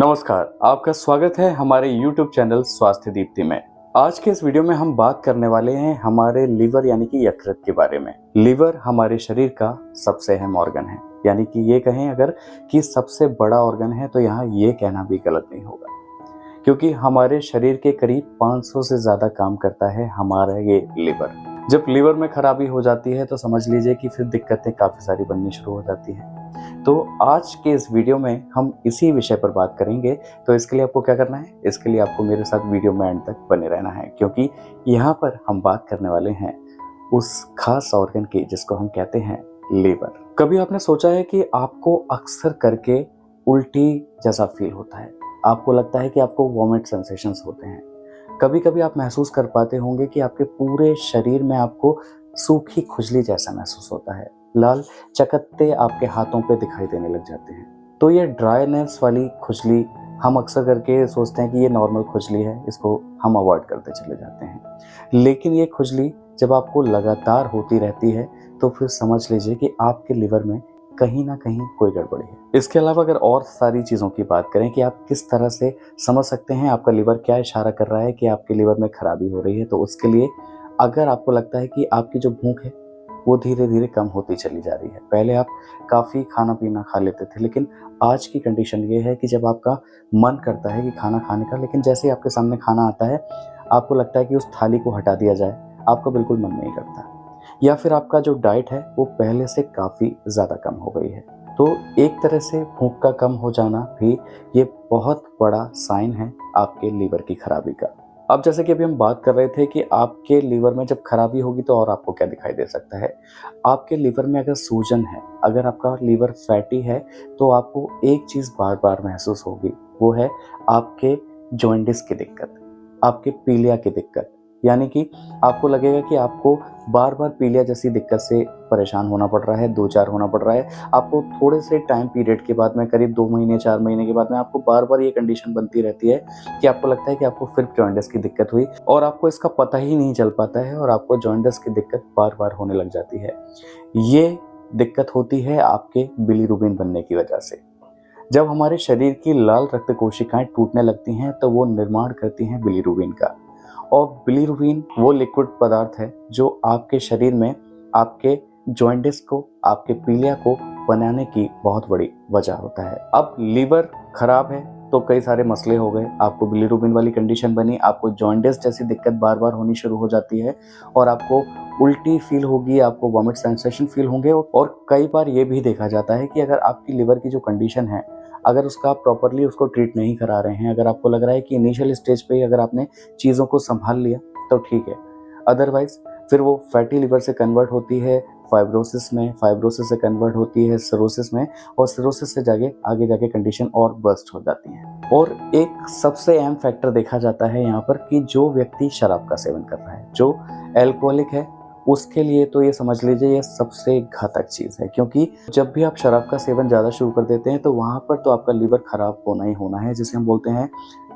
नमस्कार, आपका स्वागत है हमारे YouTube चैनल स्वास्थ्य दीप्ति में। आज के इस वीडियो में हम बात करने वाले हैं हमारे लीवर यानी कि यकृत के बारे में। लीवर हमारे शरीर का सबसे अहम ऑर्गन है, यानी कि ये कहें अगर कि सबसे बड़ा ऑर्गन है तो यहाँ ये कहना भी गलत नहीं होगा, क्योंकि हमारे शरीर के करीब 500 से ज़्यादा काम करता है हमारा ये लीवर। जब लीवर में खराबी हो जाती है तो समझ लीजिए कि फिर दिक्कतें काफ़ी सारी बननी शुरू हो जाती हैं। तो आज के इस वीडियो में हम इसी विषय पर बात करेंगे। तो इसके लिए आपको क्या करना है, इसके लिए आपको मेरे साथ वीडियो में एंड तक बने रहना है, क्योंकि यहाँ पर हम बात करने वाले हैं उस खास ऑर्गन की जिसको हम कहते हैं लीवर। कभी आपने सोचा है कि आपको अक्सर करके उल्टी जैसा फील होता है, आपको लगता है कि आपको वॉमिट सेंसेशंस होते हैं। कभी कभी आप महसूस कर पाते होंगे कि आपके पूरे शरीर में आपको सूखी खुजली जैसा महसूस होता है, लाल चकत्ते आपके हाथों पे दिखाई देने लग जाते हैं। तो ये ड्राईनेस वाली खुजली हम अक्सर करके सोचते हैं कि ये नॉर्मल खुजली है, इसको हम अवॉइड करते चले जाते हैं। लेकिन ये खुजली जब आपको लगातार होती रहती है तो फिर समझ लीजिए कि आपके लिवर में कहीं ना कहीं कोई गड़बड़ी है। इसके अलावा अगर और सारी चीज़ों की बात करें कि आप किस तरह से समझ सकते हैं आपका लिवर क्या इशारा कर रहा है कि आपके लिवर में खराबी हो रही है, तो उसके लिए अगर आपको लगता है कि आपकी जो भूख है वो धीरे धीरे कम होती चली जा रही है। पहले आप काफ़ी खाना पीना खा लेते थे, लेकिन आज की कंडीशन ये है कि जब आपका मन करता है कि खाना खाने का, लेकिन जैसे ही आपके सामने खाना आता है आपको लगता है कि उस थाली को हटा दिया जाए, आपका बिल्कुल मन नहीं करता। या फिर आपका जो डाइट है वो पहले से काफ़ी ज़्यादा कम हो गई है। तो एक तरह से भूख का कम हो जाना भी ये बहुत बड़ा साइन है आपके लीवर की खराबी का। अब जैसे कि अभी हम बात कर रहे थे कि आपके लीवर में जब खराबी होगी तो और आपको क्या दिखाई दे सकता है। आपके लीवर में अगर सूजन है, अगर आपका लीवर फैटी है, तो आपको एक चीज़ बार बार महसूस होगी, वो है आपके जॉइंटिस की दिक्कत, आपके पीलिया की दिक्कत। यानी कि आपको लगेगा कि आपको बार बार पीलिया जैसी दिक्कत से परेशान होना पड़ रहा है, दो चार होना पड़ रहा है। आपको थोड़े से टाइम पीरियड के बाद में, करीब 2 महीने 4 महीने के बाद में, आपको बार बार ये कंडीशन बनती रहती है कि आपको लगता है कि आपको फिर जॉइंटिस की दिक्कत हुई और आपको इसका पता ही नहीं चल पाता है और आपको जॉइंटिस की दिक्कत बार बार होने लग जाती है। ये दिक्कत होती है आपके बिलीरुबिन बनने की वजह से। जब हमारे शरीर की लाल रक्त कोशिकाएं टूटने लगती हैं तो वो निर्माण करती हैं बिलीरुबिन का, और बिलीरुबिन वो लिक्विड पदार्थ है जो आपके शरीर में आपके जॉइंटिस को, आपके पीलिया को बनाने की बहुत बड़ी वजह होता है। अब लीवर खराब है तो कई सारे मसले हो गए, आपको बिलीरुबिन वाली कंडीशन बनी, आपको जॉइंटिस जैसी दिक्कत बार बार होनी शुरू हो जाती है और आपको उल्टी फील होगी, आपको वॉमिट सेंसेशन फील होंगे। और कई बार ये भी देखा जाता है कि अगर आपकी लिवर की जो कंडीशन है, अगर उसका आप प्रॉपरली उसको ट्रीट नहीं करा रहे हैं, अगर आपको लग रहा है कि इनिशियल स्टेज पे ही अगर आपने चीज़ों को संभाल लिया तो ठीक है, अदरवाइज फिर वो फैटी लिवर से कन्वर्ट होती है फाइब्रोसिस में, फाइब्रोसिस से कन्वर्ट होती है सिरोसिस में, और सिरोसिस से आगे जाके कंडीशन और बर्स्ट हो जाती है। और एक सबसे अहम फैक्टर देखा जाता है यहाँ पर कि जो व्यक्ति शराब का सेवन कर रहा है, जो एल्कोहलिक है, उसके लिए तो ये समझ लीजिए ये सबसे घातक चीज़ है, क्योंकि जब भी आप शराब का सेवन ज़्यादा शुरू कर देते हैं तो वहाँ पर तो आपका लीवर खराब होना ही होना है, जिसे हम बोलते हैं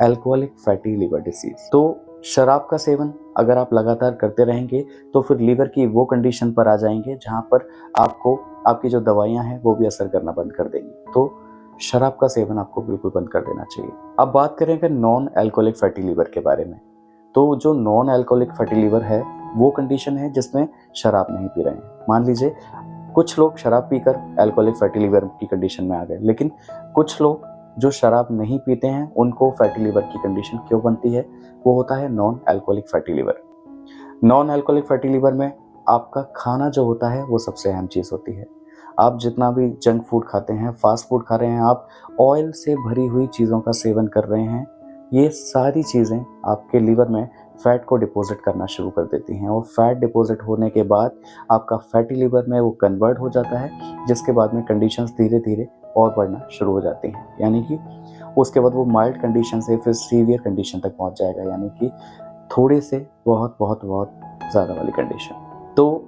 एल्कोहलिक फैटी लिवर डिसीज। तो शराब का सेवन अगर आप लगातार करते रहेंगे तो फिर लीवर की वो कंडीशन पर आ जाएंगे जहाँ पर आपको आपकी जो दवाइयाँ हैं वो भी असर करना बंद कर देंगी। तो शराब का सेवन आपको बिल्कुल बंद कर देना चाहिए। अब बात करेंगे नॉन एल्कोहलिक फैटी लिवर के बारे में। तो जो नॉन एल्कोहलिक फैटी लिवर है वो कंडीशन है जिसमें शराब नहीं पी रहे हैं। मान लीजिए कुछ लोग शराब पीकर एल्कोहलिक फैटी लिवर की कंडीशन में आ गए, लेकिन कुछ लोग जो शराब नहीं पीते हैं उनको फैटी लिवर की कंडीशन क्यों बनती है, वो होता है non alcoholic fatty liver. Non alcoholic fatty liver में आपका खाना जो होता है वो सबसे अहम चीज़ होती है। आप जितना भी जंक फूड खाते हैं, फास्ट फूड खा रहे हैं, आप ऑयल से भरी हुई चीज़ों का सेवन कर रहे हैं, ये सारी चीज़ें आपके लीवर में फैट को डिपॉजिट करना शुरू कर देती हैं, और फैट डिपॉजिट होने के बाद आपका फैटी लिवर में वो कन्वर्ट हो जाता है, जिसके बाद में कंडीशंस धीरे धीरे और बढ़ना शुरू हो जाती हैं। यानी कि उसके बाद वो माइल्ड कंडीशन से फिर सीवियर कंडीशन तक पहुंच जाएगा, यानी कि थोड़े से बहुत बहुत बहुत ज़्यादा वाली कंडीशन। तो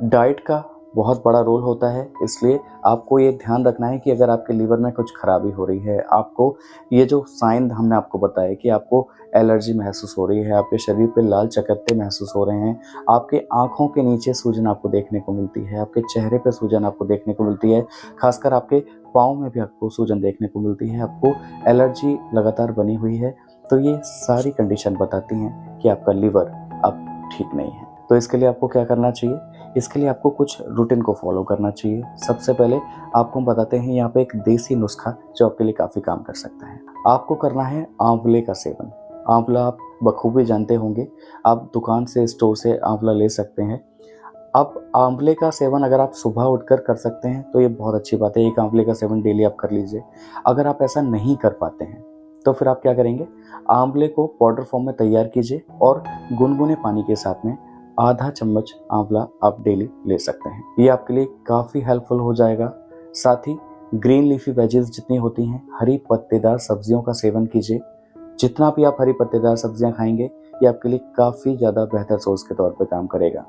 डाइट का बहुत बड़ा रोल होता है। इसलिए आपको ये ध्यान रखना है कि अगर आपके लीवर में कुछ खराबी हो रही है, आपको ये जो साइन हमने आपको बताया कि आपको एलर्जी महसूस हो रही है, आपके शरीर पे लाल चकत्ते महसूस हो रहे हैं, आपके आँखों के नीचे सूजन आपको देखने को मिलती है, आपके चेहरे पे सूजन आपको देखने को मिलती है, खासकर आपके पाँव में भी आपको सूजन देखने को मिलती है, आपको एलर्जी लगातार बनी हुई है, तो ये सारी कंडीशन बताती हैं कि आपका लीवर अब ठीक नहीं है। तो इसके लिए आपको क्या करना चाहिए? इसके लिए आपको कुछ रूटीन को फॉलो करना चाहिए। सबसे पहले आपको हम बताते हैं यहाँ पे एक देसी नुस्खा जो आपके लिए काफ़ी काम कर सकता है। आपको करना है आंवले का सेवन। आंवला आप बखूबी जानते होंगे, आप दुकान से, स्टोर से आंवला ले सकते हैं। अब आंवले का सेवन अगर आप सुबह उठकर कर सकते हैं तो ये बहुत अच्छी बात है। एक आंवले का सेवन डेली आप कर लीजिए। अगर आप ऐसा नहीं कर पाते हैं तो फिर आप क्या करेंगे, आंवले को पाउडर फॉर्म में तैयार कीजिए और गुनगुने पानी के साथ में आधा चम्मच आंवला आप डेली ले सकते हैं। ये आपके लिए काफ़ी हेल्पफुल हो जाएगा। साथ ही ग्रीन लीफी वेजेस जितनी होती हैं, हरी पत्तेदार सब्जियों का सेवन कीजिए। जितना भी आप हरी पत्तेदार सब्जियां खाएंगे ये आपके लिए काफ़ी ज़्यादा बेहतर सोर्स के तौर पे काम करेगा।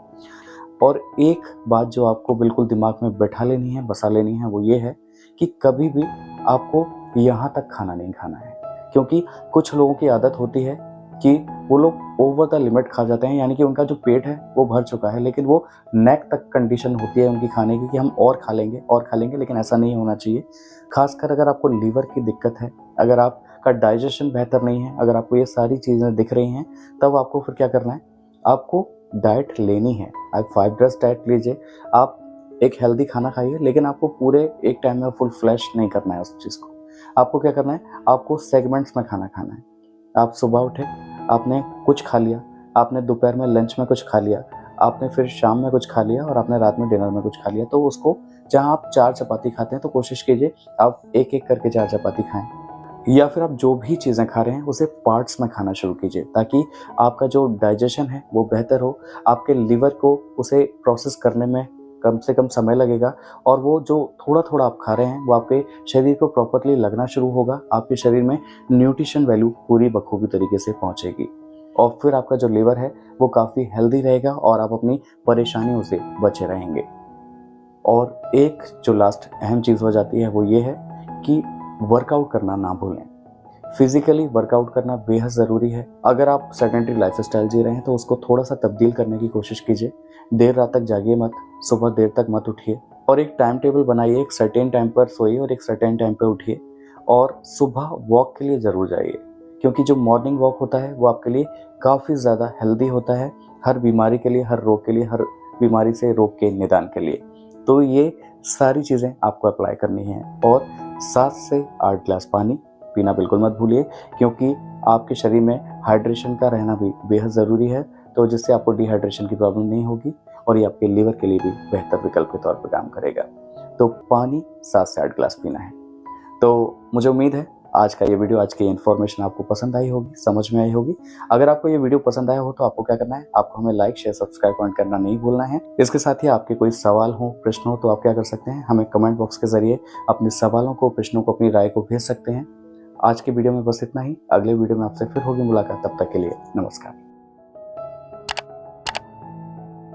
और एक बात जो आपको बिल्कुल दिमाग में बैठा लेनी है, बसा लेनी है, वो ये है कि कभी भी आपको यहाँ तक खाना नहीं खाना है। क्योंकि कुछ लोगों की आदत होती है कि वो लोग ओवर द लिमिट खा जाते हैं, यानी कि उनका जो पेट है वो भर चुका है, लेकिन वो नेक तक कंडीशन होती है उनकी खाने की कि हम और खा लेंगे, लेकिन ऐसा नहीं होना चाहिए। खासकर अगर आपको लीवर की दिक्कत है, अगर आपका डाइजेशन बेहतर नहीं है, अगर आपको ये सारी चीज़ें दिख रही हैं, तब आपको फिर क्या करना है, आपको डाइट लेनी है। आप 5 ड्रेस डाइट लीजिए, आप एक हेल्दी खाना खाइए, लेकिन आपको पूरे एक टाइम में फुल फ्लैश नहीं करना है उस चीज़ को। आपको क्या करना है, आपको सेगमेंट्स में खाना खाना है। आप सुबह उठे, आपने कुछ खा लिया, आपने दोपहर में लंच में कुछ खा लिया, आपने फिर शाम में कुछ खा लिया और आपने रात में डिनर में कुछ खा लिया। तो उसको जहाँ आप 4 चपाती खाते हैं तो कोशिश कीजिए आप एक-एक करके 4 चपाती खाएँ। या फिर आप जो भी चीज़ें खा रहे हैं उसे पार्ट्स में खाना शुरू कीजिए, ताकि आपका जो डाइजेशन है वो बेहतर हो। आपके लीवर को उसे प्रोसेस करने में कम से कम समय लगेगा और वो जो थोड़ा-थोड़ा आप खा रहे हैं वो आपके शरीर को प्रॉपर्ली लगना शुरू होगा। आपके शरीर में न्यूट्रिशन वैल्यू पूरी बखूबी तरीके से पहुँचेगी और फिर आपका जो लीवर है वो काफ़ी हेल्दी रहेगा और आप अपनी परेशानियों से बचे रहेंगे। और एक जो लास्ट अहम चीज़ हो जाती है वो ये है कि वर्कआउट करना ना भूलें। फिजिकली वर्कआउट करना बेहद ज़रूरी है। अगर आप सेडेंटरी लाइफस्टाइल जी रहे हैं तो उसको थोड़ा सा तब्दील करने की कोशिश कीजिए। देर रात तक जागिए मत, सुबह देर तक मत उठिए और एक टाइम टेबल बनाइए। एक सर्टेन टाइम पर सोइए और एक सर्टेन टाइम पर उठिए और सुबह वॉक के लिए ज़रूर जाइए, क्योंकि जो मॉर्निंग वॉक होता है वो आपके लिए काफ़ी ज़्यादा हेल्दी होता है, हर बीमारी के लिए, हर रोग के लिए, हर बीमारी से रोग के निदान के लिए। तो ये सारी चीज़ें आपको अप्लाई करनी है और 7 से 8 ग्लास पानी पीना बिल्कुल मत भूलिए, क्योंकि आपके शरीर में हाइड्रेशन का रहना भी बेहद ज़रूरी है, तो जिससे आपको डिहाइड्रेशन की प्रॉब्लम नहीं होगी और ये आपके लीवर के लिए भी बेहतर विकल्प के तौर पर काम करेगा। तो पानी 7 से 8 ग्लास पीना है। तो मुझे उम्मीद है आज का ये वीडियो, आज की इन्फॉर्मेशन आपको पसंद आई होगी, समझ में आई होगी। अगर आपको ये वीडियो पसंद आया हो तो आपको क्या करना है, आपको हमें लाइक, शेयर, सब्सक्राइब, कमेंट करना नहीं भूलना है। इसके साथ ही आपके कोई सवाल हो, प्रश्न हो तो आप क्या कर सकते हैं, हमें कमेंट बॉक्स के जरिए अपने सवालों को, प्रश्नों को, अपनी राय को भेज सकते हैं। आज की वीडियो में बस इतना ही। अगले वीडियो में आपसे फिर होगी मुलाकात, तब तक के लिए नमस्कार।